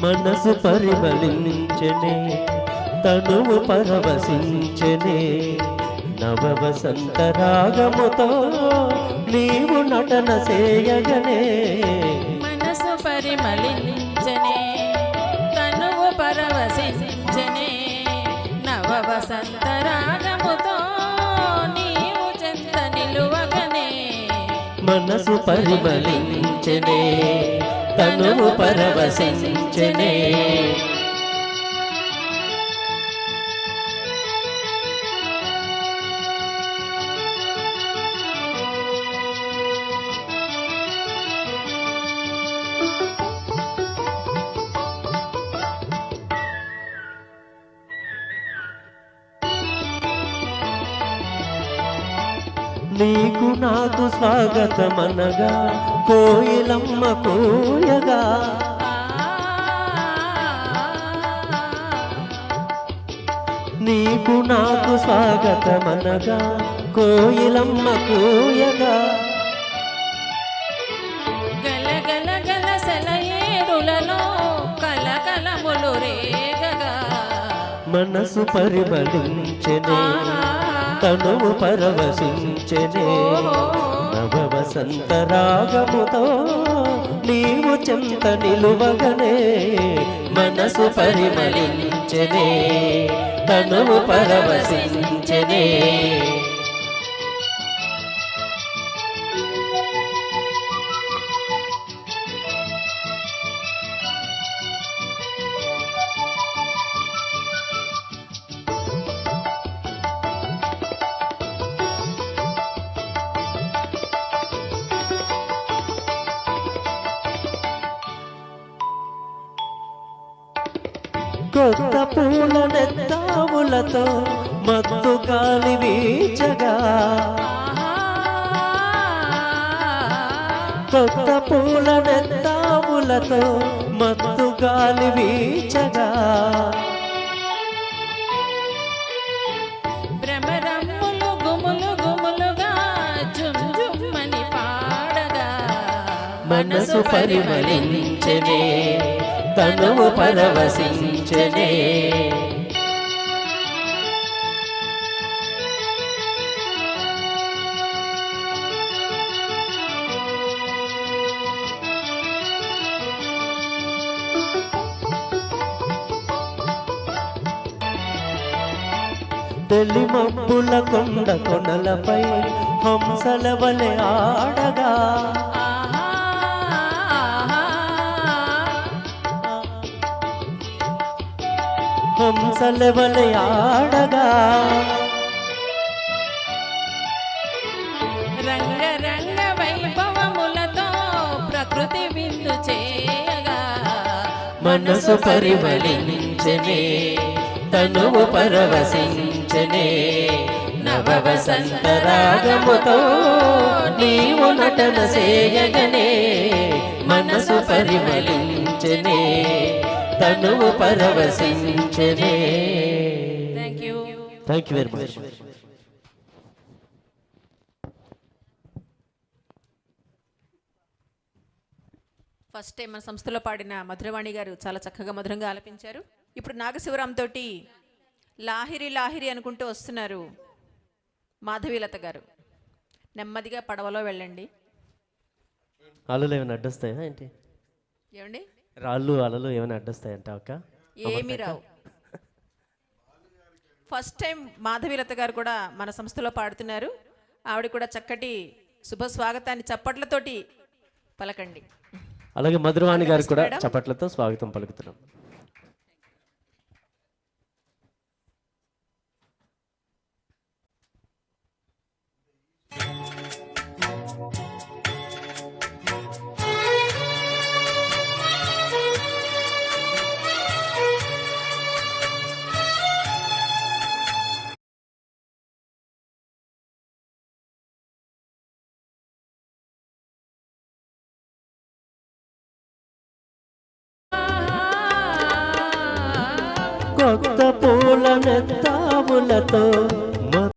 మనసు పరిమళించెనే తనువు పరవశించెనే నవ వసంత రాగముతో నీవు నటన చేయగనే మనసు పరిమళించెనే తనువు పరవశించెనే నవ వసంత రాగముతో నీవు చెంత నిలువగనే మనసు పరిమళించెనే తనువు పరవశించెనే నీకు నాకు స్వాగతమనగా కోయిలమ్మ కోయగా నీకు నాకు స్వాగతమనగా కోయిలమ్మ కోయగా గల గల గల సెలయేరులలో కలకలములు రేగగా మనసు పరిమళించెనే తనువు పరవశించెనే నవ వసంత రాగముతో నీవు చెంత నిలువగనే మనసు పరిమళించెనే తనువు పరవశించెనే కొత్త పూల నెత్తావులతో మత్తు గాలి వీచగా కొత్త పూల నెత్తావులతో మత్తు గాలి వీచగా భ్రమరమ్ములు గుములు గుములుగా జుంజుమ్మని పాడగా మనసు పరిమళించెనే తనువు పరవశించెనే తెలి మబ్బుల కొండ కొనలపై హంసల వలె ఆడగా హంసల వలె ఆడగా రంగ రంగ వైభవములతో ప్రకృతి విందు చేయగా మనసు పరిమళించెనే తనువు పరవశించెనే నవ వసంత రాగముతో నీవు నటన చేయగనే మనసు పరిమళించెనే తనువు పరవశించెనే. Thank you very much. First time మన సంస్థలో పాడిన మధురవాణి గారు చాలా చక్కగా మధురంగా ఆలపించారు. ఇప్పుడు నాగశివరాం తోటి లాహిరి లాహిరి అనుకుంటూ వస్తున్నారు మాధవీలత గారు. నెమ్మదిగా పడవలో వెళ్ళండి. అలలు ఏమైనా అడ్డొస్తాయా ఏంటి? ఏమండి రాళ్ళు అలలు ఏమైనా అడ్డొస్తాయంట అక్క? ఏమి రావు. ఫస్ట్ టైం మాధవీలత గారు కూడా మన సంస్థలో పాడుతున్నారు. ఆవిడ కూడా చక్కటి శుభ స్వాగతాన్ని చప్పట్లతోటి పలకండి. అలాగే మధురవాణి గారు కూడా చప్పట్లతో స్వాగతం పలుకుతున్నాం. కొత్త పూల నెత్తావులతో